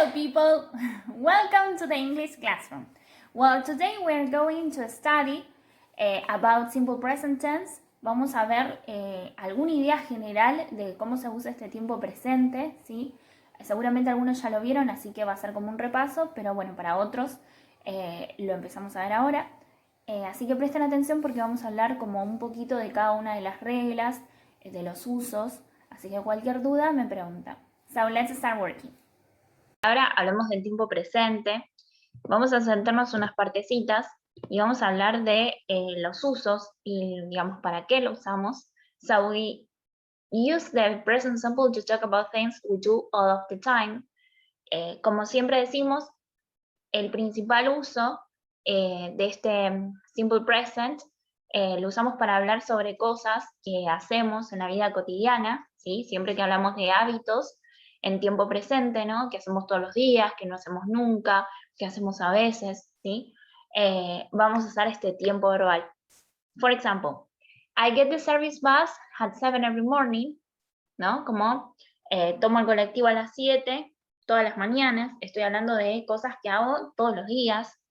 Hello people, welcome to the English classroom. Well, today we're going to study about simple present tense. Vamos a ver alguna idea general de cómo se usa este tiempo presente, ¿sí? Seguramente algunos ya lo vieron, así que va a ser como un repaso, pero bueno, para otros lo empezamos a ver ahora. Así que presten atención porque vamos a hablar como un poquito de cada una de las reglas, de los usos, así que cualquier duda me pregunta. So let's start working. Ahora hablamos del tiempo presente, vamos a centrarnos unas partecitas y vamos a hablar de los usos y digamos para qué lo usamos. So we use the present simple to talk about things we do all of the time. Como siempre decimos, el principal uso de este simple present lo usamos para hablar sobre cosas que hacemos en la vida cotidiana, ¿sí? Siempre que hablamos de hábitos en tiempo presente, ¿no? Que hacemos todos los días, que no hacemos nunca, que hacemos a veces, ¿sí? Vamos a usar este tiempo verbal. For example, I get the service bus at 7 every morning, ¿no? Como tomo el colectivo a las 7 todas las mañanas. Estoy hablando de cosas que hago todos los días.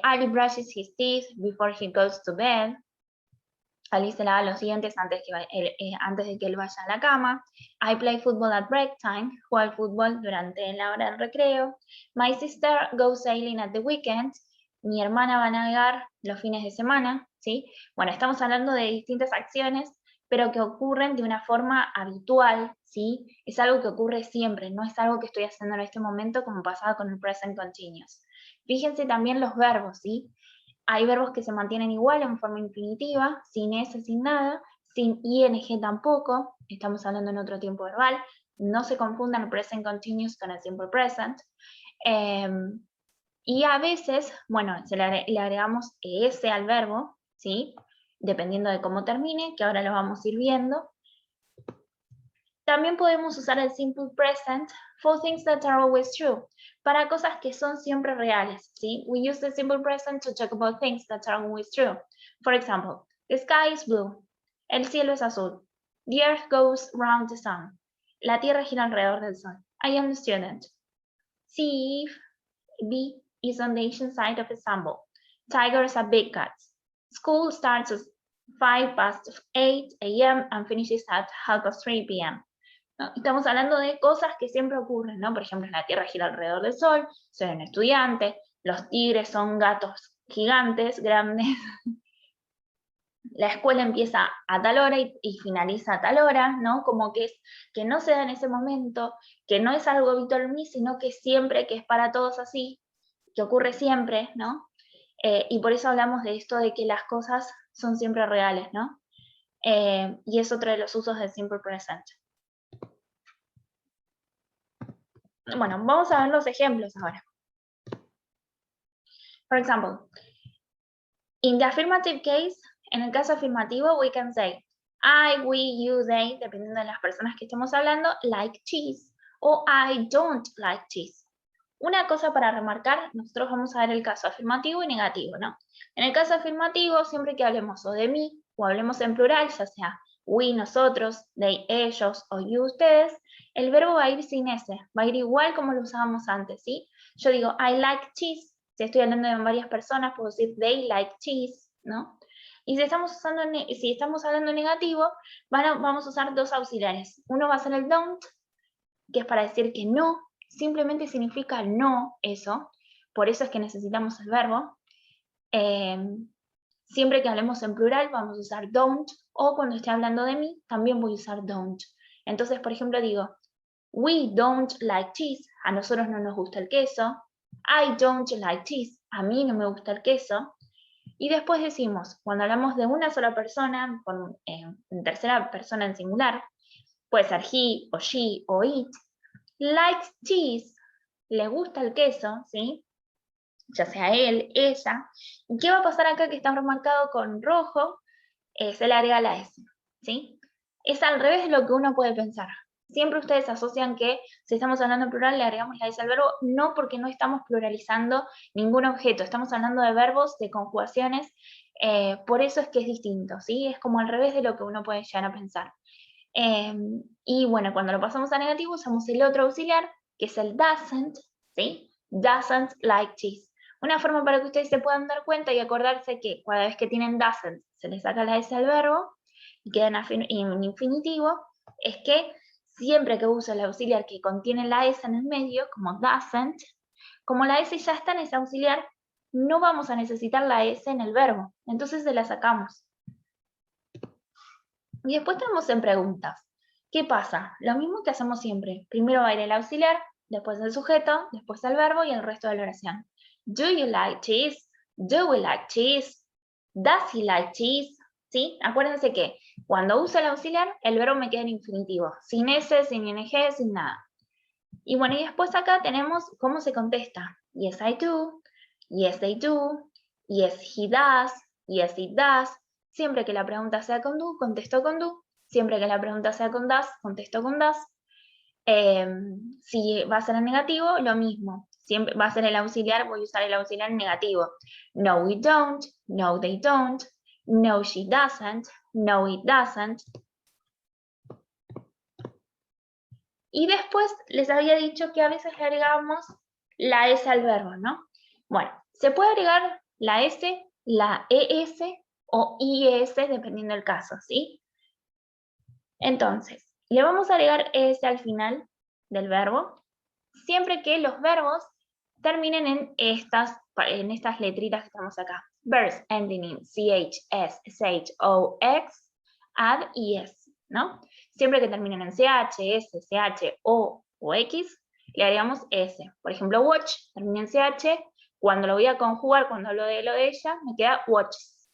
Ali brushes his teeth before he goes to bed. Ali se lava los dientes antes de que él vaya a la cama. I play football at break time. Juego al fútbol durante la hora del recreo. My sister goes sailing at the weekend. Mi hermana va a navegar los fines de semana, ¿sí? Bueno, estamos hablando de distintas acciones, pero que ocurren de una forma habitual, ¿sí? Es algo que ocurre siempre, no es algo que estoy haciendo en este momento como pasaba con el present continuous. Fíjense también los verbos, ¿sí? Hay verbos que se mantienen igual en forma infinitiva, sin S, sin nada, sin ING tampoco, estamos hablando en otro tiempo verbal, no se confundan el present continuous con el simple present. Y a veces, bueno, le agregamos ES al verbo, ¿sí? Dependiendo de cómo termine, que ahora lo vamos a ir viendo. También podemos usar el simple present for things that are always true, para cosas que son siempre reales, ¿sí? We use the simple present to talk about things that are always true. For example, the sky is blue. El cielo es azul. The earth goes round the sun. La tierra gira alrededor del sol. I am a student. See if B is on the ancient side of Istanbul. Tigers are big cats. School starts at 8:05 a.m. and finishes at 3:30 p.m. ¿No? Estamos hablando de cosas que siempre ocurren, ¿no? Por ejemplo, la Tierra gira alrededor del Sol, soy un estudiante, los tigres son gatos gigantes, grandes, la escuela empieza a tal hora y finaliza a tal hora, ¿no? Como que no se da en ese momento, que no es algo habitual en mí, sino que siempre, que es para todos así, que ocurre siempre, ¿no? Y por eso hablamos de esto de que las cosas son siempre reales, ¿no? Y es otro de los usos del simple present. Bueno, vamos a ver los ejemplos ahora. For example, in the affirmative case, en el caso afirmativo, we can say I, we, you, they, dependiendo de las personas que estemos hablando, like cheese, o I don't like cheese. Una cosa para remarcar, nosotros vamos a ver el caso afirmativo y negativo, ¿no? En el caso afirmativo, siempre que hablemos o de mí, o hablemos en plural, ya sea we, nosotros, they, ellos, o you, ustedes, el verbo va a ir sin S, va a ir igual como lo usábamos antes, ¿sí? Yo digo, I like cheese, si estoy hablando de varias personas, puedo decir they like cheese, ¿no? Y si estamos hablando negativo, vamos a usar dos auxiliares. Uno va a ser el don't, que es para decir que no, simplemente significa no eso, por eso es que necesitamos el verbo. Siempre que hablemos en plural vamos a usar don't, o cuando esté hablando de mí, también voy a usar don't. Entonces, por ejemplo, digo, we don't like cheese, a nosotros no nos gusta el queso. I don't like cheese, a mí no me gusta el queso. Y después decimos, cuando hablamos de una sola persona, en tercera persona en singular, puede ser he, o she, o it, likes cheese, le gusta el queso, ¿sí? Ya sea él, ella. ¿Y qué va a pasar acá que está remarcado con rojo? Se le agrega la S, ¿sí? Es al revés de lo que uno puede pensar. Siempre ustedes asocian que si estamos hablando en plural le agregamos la S al verbo, no, porque no estamos pluralizando ningún objeto, estamos hablando de verbos, de conjugaciones, por eso es que es distinto, ¿sí? Es como al revés de lo que uno puede llegar a pensar. Y bueno, cuando lo pasamos a negativo usamos el otro auxiliar, que es el doesn't, ¿sí? Doesn't like cheese. Una forma para que ustedes se puedan dar cuenta y acordarse que cada vez que tienen doesn't se les saca la S al verbo y queda en infinitivo, es que siempre que uso el auxiliar que contiene la S en el medio, como doesn't, como la S ya está en ese auxiliar, no vamos a necesitar la S en el verbo, entonces se la sacamos. Y después tenemos en preguntas. ¿Qué pasa? Lo mismo que hacemos siempre. Primero va a ir el auxiliar, después el sujeto, después el verbo y el resto de la oración. Do you like cheese? Do we like cheese? Does he like cheese? ¿Sí? Acuérdense que cuando uso el auxiliar, el verbo me queda en infinitivo, sin S, sin ing, sin nada. Y bueno, y después acá tenemos cómo se contesta. Yes, I do. Yes, they do. Yes, he does. Yes, it does. Siempre que la pregunta sea con do, contesto con do. Siempre que la pregunta sea con does, contesto con does. Si va a ser en negativo, lo mismo. Siempre va a ser el auxiliar, voy a usar el auxiliar en negativo. No, we don't. No, they don't. No, she doesn't. No, it doesn't. Y después les había dicho que a veces le agregamos la S al verbo, ¿no? Bueno, se puede agregar la S, la ES o IS dependiendo del caso, ¿sí? Entonces, le vamos a agregar ES al final del verbo, siempre que los verbos terminen en estas letritas que estamos acá. Verbs ending in CH, S, SH, O, X, add ES, ¿no? Siempre que terminen en CH, S, CH, O X, le agregamos S. Por ejemplo, watch termina en CH. Cuando lo voy a conjugar, cuando hablo de lo de ella, me queda watches.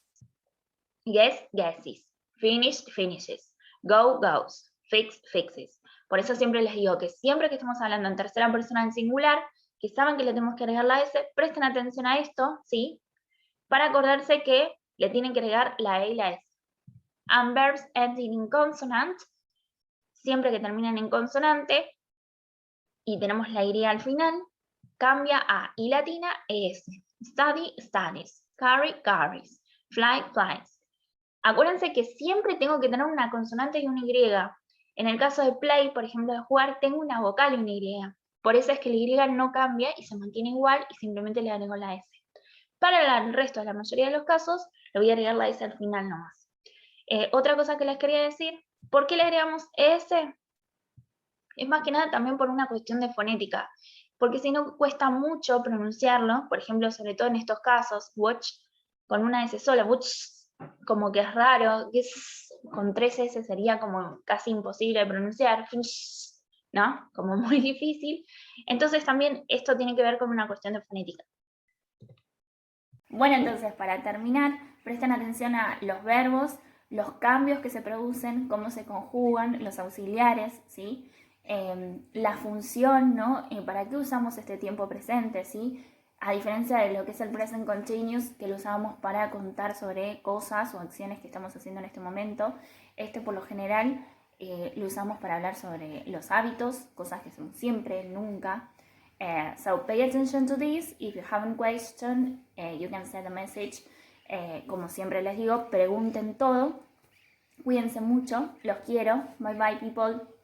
Guess, guesses. Finish, finishes. Go, goes. Fix, fixes. Por eso siempre les digo que siempre que estemos hablando en tercera persona en singular, que saben que le tenemos que agregar la S, presten atención a esto, ¿sí? Para acordarse que le tienen que agregar la E y la S. And verbs ending in consonant, siempre que terminan en consonante y tenemos la Y al final, cambia a I latina, ES. Study, studies. Carry, carries. Fly, flies. Acuérdense que siempre tengo que tener una consonante y una Y. En el caso de play, por ejemplo, de jugar, tengo una vocal y una Y. Por eso es que la Y no cambia y se mantiene igual y simplemente le agrego la S. Para el resto de la mayoría de los casos, le voy a agregar la S al final nomás. Otra cosa que les quería decir, ¿por qué le agregamos S? Es más que nada también por una cuestión de fonética, porque si no cuesta mucho pronunciarlo, por ejemplo, sobre todo en estos casos, watch con una S sola, watch, como que es raro, con 3 S sería como casi imposible de pronunciar, ¿no? Como muy difícil. Entonces también esto tiene que ver con una cuestión de fonética. Bueno, entonces para terminar, presten atención a los verbos, los cambios que se producen, cómo se conjugan, los auxiliares, ¿sí? La función, ¿no? ¿Para qué usamos este tiempo presente, ¿sí? A diferencia de lo que es el present continuous, que lo usamos para contar sobre cosas o acciones que estamos haciendo en este momento, este por lo general lo usamos para hablar sobre los hábitos, cosas que hacemos siempre, nunca. So pay attention to this. If you have a question, you can send a message. Como siempre les digo, pregunten todo. Cuídense mucho, los quiero. Bye bye people.